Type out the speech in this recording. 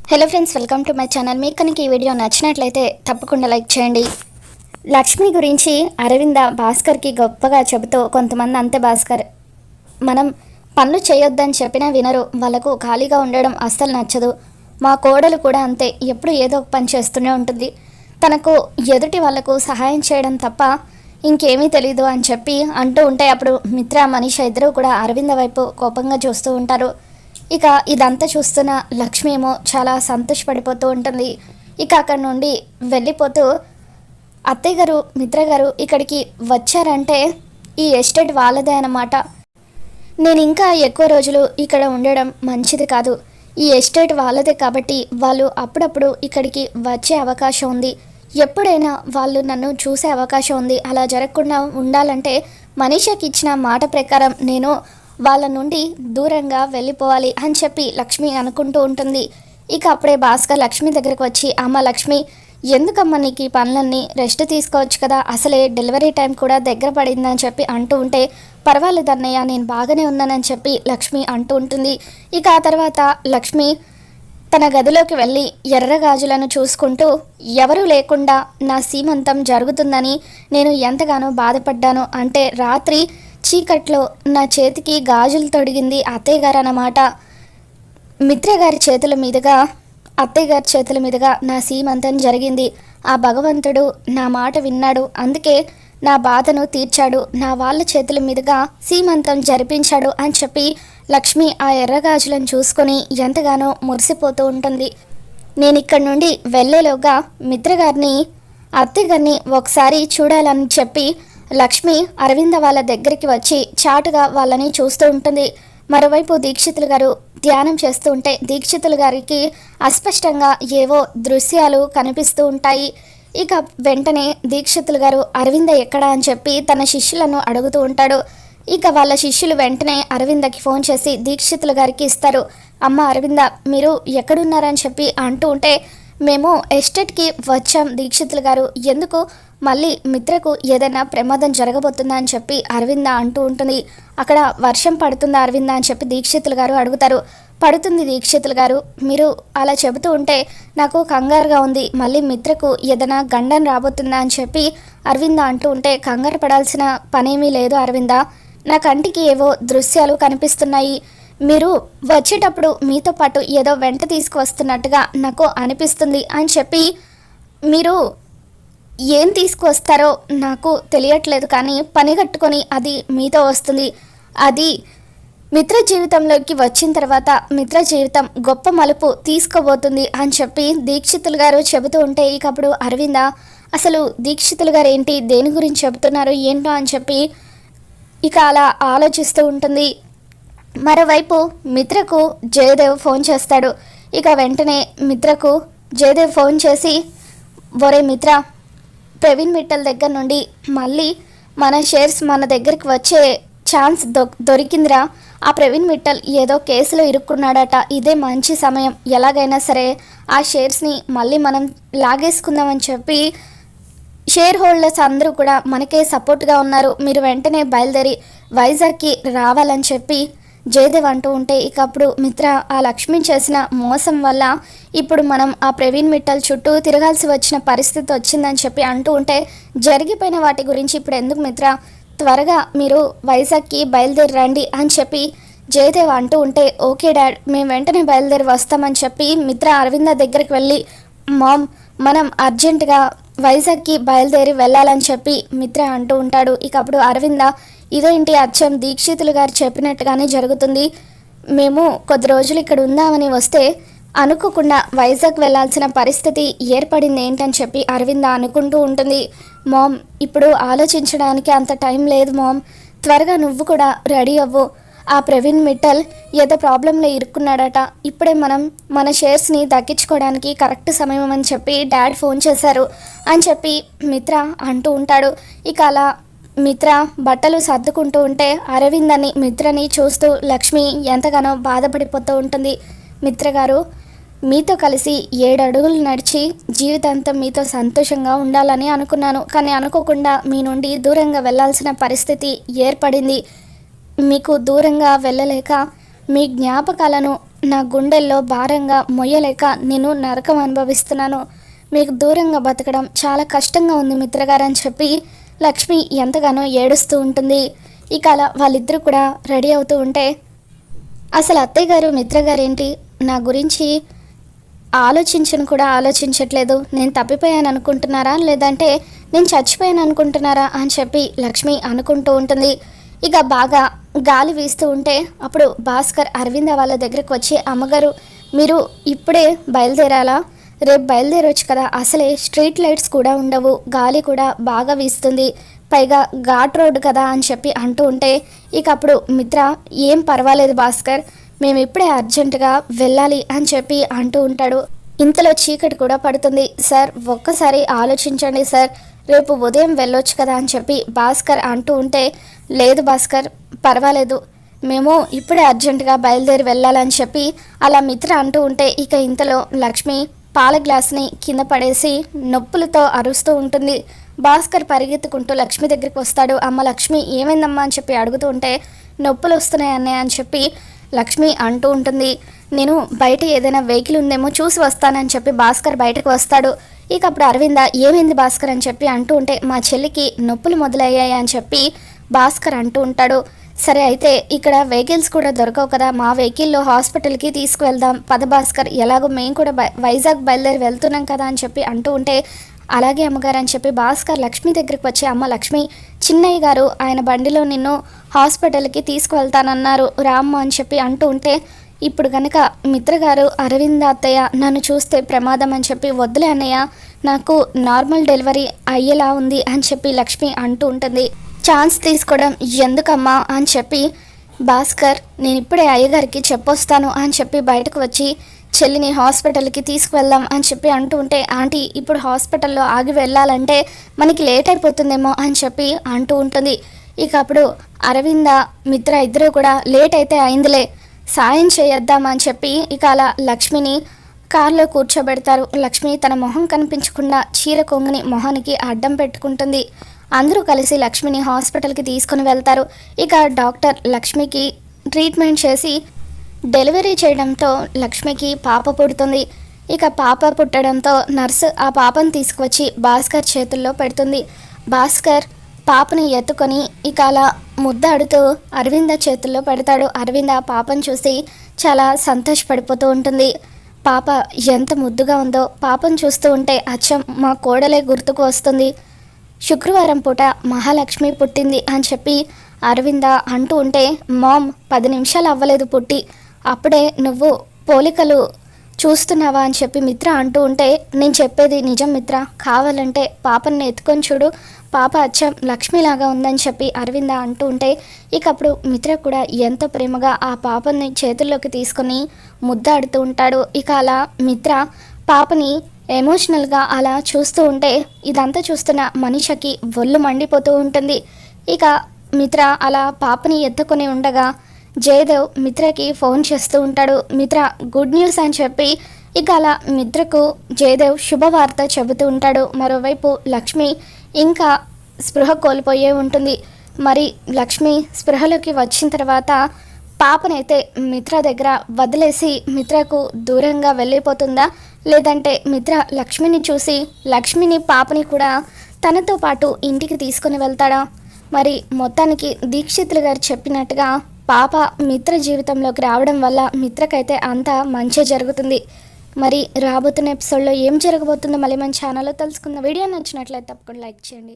Hello friends, welcome to my channel. మీకు కనుక ఈ వీడియో నచ్చినట్లయితే తప్పకుండా లైక్ చేయండి. లక్ష్మి గురించి అరవింద భాస్కర్కి గొప్పగా చెబుతూ, కొంతమంది అంతే భాస్కర్, మనం పనులు చేయొద్దని చెప్పినా వినరు, వాళ్ళకు ఖాళీగా ఉండడం అస్సలు నచ్చదు. మా కోడలు కూడా అంతే, ఎప్పుడు ఏదో ఒక పని చేస్తూనే ఉంటుంది. తనకు ఎదుటి వాళ్లకు సహాయం చేయడం తప్ప ఇంకేమీ తెలీదు అని చెప్పి అంటూ ఉంటే, అప్పుడు మిత్ర మనీష ఇద్దరూ కూడా అరవింద వైపు కోపంగా చూస్తూ ఉంటారు. ఇక ఇదంతా చూస్తున్న లక్ష్మి ఏమో చాలా సంతోషపడిపోతూ ఉంటుంది. ఇక అక్కడి నుండి వెళ్ళిపోతూ, అత్తయ్య గారు, మిత్ర గారు ఇక్కడికి వచ్చారంటే ఈ ఎస్టేట్ వాళ్ళదే అన్నమాట. నేను ఇంకా ఎక్కువ రోజులు ఇక్కడ ఉండడం మంచిది కాదు. ఈ ఎస్టేట్ వాళ్ళదే కాబట్టి వాళ్ళు అప్పుడప్పుడు ఇక్కడికి వచ్చే అవకాశం ఉంది. ఎప్పుడైనా వాళ్ళు నన్ను చూసే అవకాశం ఉంది. అలా జరగకుండా ఉండాలంటే మనీషాకి ఇచ్చిన మాట ప్రకారం నేను వాళ్ళ నుండి దూరంగా వెళ్ళిపోవాలి అని చెప్పి లక్ష్మి అనుకుంటూ ఉంటుంది. ఇక అప్పుడే భాస్కర్ లక్ష్మి దగ్గరకు వచ్చి, అమ్మ లక్ష్మి, ఎందుకమ్మా నీకు ఈ పనులన్నీ, రెస్ట్ తీసుకోవచ్చు కదా, అసలే డెలివరీ టైం కూడా దగ్గర పడిందని చెప్పి అంటూ ఉంటే, పర్వాలేదు అన్నయ్య, నేను బాగానే ఉన్నానని చెప్పి లక్ష్మి అంటూ ఉంటుంది. ఇక ఆ తర్వాత లక్ష్మి తన గదిలోకి వెళ్ళి ఎర్ర గాజులను చూసుకుంటూ, ఎవరూ లేకుండా నా సీమంతం జరుగుతుందని నేను ఎంతగానో బాధపడ్డాను. అంటే రాత్రి చీకట్లో నా చేతికి గాజులు తొడిగింది అత్తయ్య గారు అన్నమాట. మిత్ర గారి చేతుల మీదుగా, అత్తయ్య గారి చేతుల మీదుగా నా సీమంతం జరిగింది. ఆ భగవంతుడు నా మాట విన్నాడు, అందుకే నా బాధను తీర్చాడు, నా వాళ్ళ చేతుల మీదుగా సీమంతం జరిపించాడు అని చెప్పి లక్ష్మి ఆ ఎర్రగాజులను చూసుకొని ఎంతగానో మురిసిపోతూ ఉంటుంది. నేను ఇక్కడి నుండి వెళ్ళేలోగా మిత్రగారిని, అత్తయ్య గారిని ఒకసారి చూడాలని చెప్పి లక్ష్మి అరవింద వాళ్ళ దగ్గరికి వచ్చి చాటుగా వాళ్ళని చూస్తూ ఉంటుంది. మరోవైపు దీక్షితులు గారు ధ్యానం చేస్తూ ఉంటే దీక్షితులు గారికి అస్పష్టంగా ఏవో దృశ్యాలు కనిపిస్తూ ఉంటాయి. ఇక వెంటనే దీక్షితులు గారు అరవింద ఎక్కడా అని చెప్పి తన శిష్యులను అడుగుతూ ఉంటాడు. ఇక వాళ్ళ శిష్యులు వెంటనే అరవిందకి ఫోన్ చేసి దీక్షితులు గారికి ఇస్తారు. అమ్మ అరవింద, మీరు ఎక్కడున్నారని చెప్పి అంటూ ఉంటే, మేము ఎస్టేట్కి వచ్చాం దీక్షితులు గారు, ఎందుకు, మళ్ళీ మిత్రకు ఏదైనా ప్రమాదం జరగబోతుందా అని చెప్పి అరవింద అంటూ ఉంటుంది. అక్కడ వర్షం పడుతుందా అరవింద అని చెప్పి దీక్షితులు గారు అడుగుతారు. పడుతుంది దీక్షితులు గారు, మీరు అలా చెబుతూ ఉంటే నాకు కంగారుగా ఉంది, మళ్ళీ మిత్రకు ఏదైనా గండం రాబోతుందా అని చెప్పి అరవింద అంటూ ఉంటే, కంగారు పడాల్సిన పనేమీ లేదు అరవింద, నా కంటికి ఏవో దృశ్యాలు కనిపిస్తున్నాయి, మీరు వచ్చేటప్పుడు మీతో పాటు ఏదో వెంట తీసుకువస్తున్నట్టుగా నాకు అనిపిస్తుంది అని చెప్పి, మీరు ఏం తీసుకువస్తారో నాకు తెలియట్లేదు, కానీ పని కట్టుకొని అది మీతో వస్తుంది, అది మిత్ర జీవితంలోకి వచ్చిన తర్వాత మిత్ర జీవితం గొప్ప మలుపు తీసుకోబోతుంది అని చెప్పి దీక్షితులు గారు చెబుతూ ఉంటే, ఇక అప్పుడు అరవింద, అసలు దీక్షితులు గారు ఏంటి, దేని గురించి చెబుతున్నారు ఏంటో అని చెప్పి ఇక అలా ఆలోచిస్తూ ఉంటుంది. మరోవైపు మిత్రకు జయదేవ్ ఫోన్ చేస్తాడు. ఇక వెంటనే మిత్రకు జయదేవ్ ఫోన్ చేసి, ఒరే మిత్ర, ప్రవీణ్ మిట్టల్ దగ్గర నుండి మళ్ళీ మన షేర్స్ మన దగ్గరికి వచ్చే ఛాన్స్ దొరికిందిరా, ఆ ప్రవీణ్ మిట్టల్ ఏదో కేసులో ఇరుక్కున్నాడట, ఇదే మంచి సమయం, ఎలాగైనా సరే ఆ షేర్స్ని మళ్ళీ మనం లాగేసుకుందామని చెప్పి షేర్ హోల్డర్స్ అందరూ కూడా మనకే సపోర్ట్గా ఉన్నారు, మీరు వెంటనే బయలుదేరి వైజాగ్కి రావాలని చెప్పి జయదేవ్ అంటూ ఉంటే, ఇక అప్పుడు మిత్ర, ఆ లక్ష్మి చేసిన మోసం వల్ల ఇప్పుడు మనం ఆ ప్రవీణ్ మిట్టల్ చుట్టూ తిరగాల్సి వచ్చిన పరిస్థితి వచ్చిందని చెప్పి అంటూ ఉంటే, జరిగిపోయిన వాటి గురించి ఇప్పుడు ఎందుకు మిత్ర, త్వరగా మీరు వైజాగ్కి బయలుదేరి రండి అని చెప్పి జయదేవ్ అంటూ ఉంటే, ఓకే డాడ్, మేము వెంటనే బయలుదేరి వస్తామని చెప్పి మిత్ర అరవింద దగ్గరికి వెళ్ళి, మామ్, మనం అర్జెంటుగా వైజాగ్కి బయలుదేరి వెళ్ళాలని చెప్పి మిత్ర అంటూ ఉంటాడు. ఇక అప్పుడు అరవింద, ఇదేంటి అచ్చం దీక్షితులు గారు చెప్పినట్టుగానే జరుగుతుంది, మేము కొద్ది రోజులు ఇక్కడ ఉందామని వస్తే అనుకోకుండా వైజాగ్ వెళ్ళాల్సిన పరిస్థితి ఏర్పడింది ఏంటని చెప్పి అరవింద అనుకుంటూ ఉంటుంది. మామ్, ఇప్పుడు ఆలోచించడానికి అంత టైం లేదు మామ్, త్వరగా నువ్వు కూడా రెడీ అవ్వు, ఆ ప్రవీణ్ మిట్టల్ ఏదో ప్రాబ్లంలో ఇరుక్కున్నాడట, ఇప్పుడే మనం మన షేర్స్ని దక్కించుకోవడానికి కరెక్ట్ సమయం అని చెప్పి డాడ్ ఫోన్ చేశారు అని చెప్పి మిత్ర అంటూ ఉంటాడు. ఇక అలా మిత్ర బట్టలు సర్దుకుంటూ ఉంటే అరవిందని మిత్రని చూస్తూ లక్ష్మి ఎంతగానో బాధపడిపోతూ ఉంటుంది. మిత్ర గారు, మీతో కలిసి 7 అడుగులు నడిచి జీవితాంతం మీతో సంతోషంగా ఉండాలని అనుకున్నాను, కానీ అనుకోకుండా మీ నుండి దూరంగా వెళ్ళాల్సిన పరిస్థితి ఏర్పడింది. మీకు దూరంగా వెళ్ళలేక మీ జ్ఞాపకాలను నా గుండెల్లో భారంగా మొయ్యలేక నేను నరకం అనుభవిస్తున్నాను. మీకు దూరంగా బతకడం చాలా కష్టంగా ఉంది మిత్రగారు అని చెప్పి లక్ష్మి ఎంతగానో ఏడుస్తూ ఉంటుంది. ఇక అలా వాళ్ళిద్దరూ కూడా రెడీ అవుతూ ఉంటే అసలు అత్తయ్య గారు మిత్రగారు ఏంటి నా గురించి ఆలోచించను కూడా ఆలోచించట్లేదు, నేను తప్పిపోయాను అనుకుంటున్నారా లేదంటే నేను చచ్చిపోయాను అనుకుంటున్నారా అని చెప్పి లక్ష్మి అనుకుంటూ ఉంటుంది. ఇక బాగా గాలి వీస్తూ ఉంటే అప్పుడు భాస్కర్ అరవింద వాళ్ళ దగ్గరకు వచ్చి అమ్మగారు మీరు ఇప్పుడే బయలుదేరాలా, రేపు బయలుదేరొచ్చు కదా, అసలే స్ట్రీట్ లైట్స్ కూడా ఉండవు, గాలి కూడా బాగా వీస్తుంది, పైగా ఘాట్ రోడ్ కదా అని చెప్పి అంటూ ఉంటే ఇక అప్పుడు మిత్ర ఏం పర్వాలేదు భాస్కర్, మేము ఇప్పుడే అర్జెంటుగా వెళ్ళాలి అని చెప్పి అంటూ ఉంటాడు. ఇంతలో చీకటి కూడా పడుతుంది. సార్ ఒక్కసారి ఆలోచించండి సార్, రేపు ఉదయం వెళ్ళొచ్చు కదా అని చెప్పి భాస్కర్ అంటూ ఉంటే లేదు భాస్కర్ పర్వాలేదు, మేము ఇప్పుడే అర్జెంటుగా బయలుదేరి వెళ్ళాలని చెప్పి అలా మిత్ర అంటూ ఉంటే ఇక ఇంతలో లక్ష్మి పాల గ్లాస్ని కింద పడేసి నొప్పులతో అరుస్తూ ఉంటుంది. భాస్కర్ పరిగెత్తుకుంటూ లక్ష్మి దగ్గరికి వస్తాడు. అమ్మ లక్ష్మి ఏమైందమ్మా అని చెప్పి అడుగుతూ ఉంటే నొప్పులు వస్తున్నాయి అన్నయ్య అని చెప్పి లక్ష్మి అంటూ ఉంటుంది. నేను బయట ఏదైనా వెహికల్ ఉందేమో చూసి వస్తానని చెప్పి భాస్కర్ బయటకు వస్తాడు. ఇక అప్పుడు అరవింద ఏమైంది భాస్కర్ అని చెప్పి అంటూ ఉంటే మా చెల్లికి నొప్పులు మొదలయ్యాయి అని చెప్పి భాస్కర్ అంటూ ఉంటాడు. సరే అయితే ఇక్కడ వెహికల్స్ కూడా దొరకవు కదా, మా వెహికల్లో హాస్పిటల్కి తీసుకువెళ్దాం పద భాస్కర్, ఎలాగో మేము కూడా వైజాగ్ బయలుదేరి వెళ్తున్నాం కదా అని చెప్పి అంటూ ఉంటే అలాగే అమ్మగారు అని చెప్పి భాస్కర్ లక్ష్మి దగ్గరికి వచ్చి అమ్మ లక్ష్మి చిన్నయ్య గారు ఆయన బండిలో నిన్ను హాస్పిటల్కి తీసుకువెళ్తానన్నారు రామ్మ అని చెప్పి అంటూ ఉంటే ఇప్పుడు కనుక మిత్రగారు అరవింద అత్తయ్య నన్ను చూస్తే ప్రమాదం అని చెప్పి వద్దులే అన్నయ్య, నాకు నార్మల్ డెలివరీ అయ్యేలా ఉంది అని చెప్పి లక్ష్మి అంటూ ఉంటుంది. ఛాన్స్ తీసుకోవడం ఎందుకమ్మా అని చెప్పి భాస్కర్ నేను ఇప్పుడే అయ్యగారికి చెప్పొస్తాను అని చెప్పి బయటకు వచ్చి చెల్లిని హాస్పిటల్కి తీసుకువెళ్దాం అని చెప్పి అంటూ ఉంటే ఆంటీ ఇప్పుడు హాస్పిటల్లో ఆగి వెళ్ళాలంటే మనకి లేట్ అయిపోతుందేమో అని చెప్పి అంటూ ఉంటుంది. ఇక అప్పుడు అరవింద మిత్ర ఇద్దరు కూడా లేట్ అయితే అయిందిలే సాయం చేయొద్దామని చెప్పి ఇక అలా లక్ష్మిని కారులో కూర్చోబెడతారు. లక్ష్మి తన మొహం కనిపించకుండా చీర కొంగుని మొహానికి అడ్డం పెట్టుకుంటుంది. అందరూ కలిసి లక్ష్మిని హాస్పిటల్కి తీసుకుని వెళ్తారు. ఇక డాక్టర్ లక్ష్మికి ట్రీట్మెంట్ చేసి డెలివరీ చేయడంతో లక్ష్మికి పాప పుడుతుంది. ఇక పాప పుట్టడంతో నర్సు ఆ పాపను తీసుకువచ్చి భాస్కర్ చేతుల్లో పెడుతుంది. భాస్కర్ పాపని ఎత్తుకొని ఇక అలా ముద్దాడుతూ అరవింద చేతుల్లో పెడతాడు. అరవింద పాపను చూసి చాలా సంతోషపడిపోతూ ఉంటుంది. పాప ఎంత ముద్దుగా ఉందో, పాపను చూస్తూ ఉంటే అచ్చం మా కోడలే గుర్తుకు వస్తుంది, శుక్రవారం పూట మహాలక్ష్మి పుట్టింది అని చెప్పి అరవింద అంటూ ఉంటే మామ్ 10 నిమిషాలు అవ్వలేదు పుట్టి, అప్పుడే నువ్వు పోలికలు చూస్తున్నావా అని చెప్పి మిత్ర అంటూ ఉంటే నేను చెప్పేది నిజం మిత్ర, కావాలంటే పాపని ఎత్తుకొని చూడు, పాప అచ్చం లక్ష్మిలాగా ఉందని చెప్పి అరవింద అంటూ ఉంటే ఇక అప్పుడు మిత్ర కూడా ఎంతో ప్రేమగా ఆ పాపని చేతుల్లోకి తీసుకొని ముద్దాడుతూ ఉంటాడు. ఇక అలా మిత్ర పాపని ఎమోషనల్గా అలా చూస్తూ ఉంటే ఇదంతా చూస్తున్న మనిషికి ఒళ్ళు మండిపోతూ ఉంటుంది. ఇక మిత్ర అలా పాపని ఎత్తుకొని ఉండగా జయదేవ్ మిత్రకి ఫోన్ చేస్తూ ఉంటాడు. మిత్ర గుడ్ న్యూస్ అని చెప్పి ఇక అలా మిత్రకు జయదేవ్ శుభవార్త చెబుతూ ఉంటాడు. మరోవైపు లక్ష్మి ఇంకా స్పృహ కోల్పోయే ఉంటుంది. మరి లక్ష్మి స్పృహలోకి వచ్చిన తర్వాత పాపనైతే మిత్ర దగ్గర వదిలేసి మిత్రకు దూరంగా వెళ్ళిపోతుందా, లేదంటే మిత్ర లక్ష్మిని చూసి లక్ష్మిని పాపని కూడా తనతో పాటు ఇంటికి తీసుకుని వెళ్తాడా? మరి మొత్తానికి దీక్షితులు గారు చెప్పినట్టుగా పాప మిత్ర జీవితంలోకి రావడం వల్ల మిత్రకైతే అంతా మంచి జరుగుతుంది. మరి రాబోతున్న ఎపిసోడ్లో ఏం జరగబోతుందో మళ్ళీ మన ఛానల్లో తెలుసుకుందాం. వీడియో నచ్చినట్లయితే తప్పకుండా లైక్ చేయండి.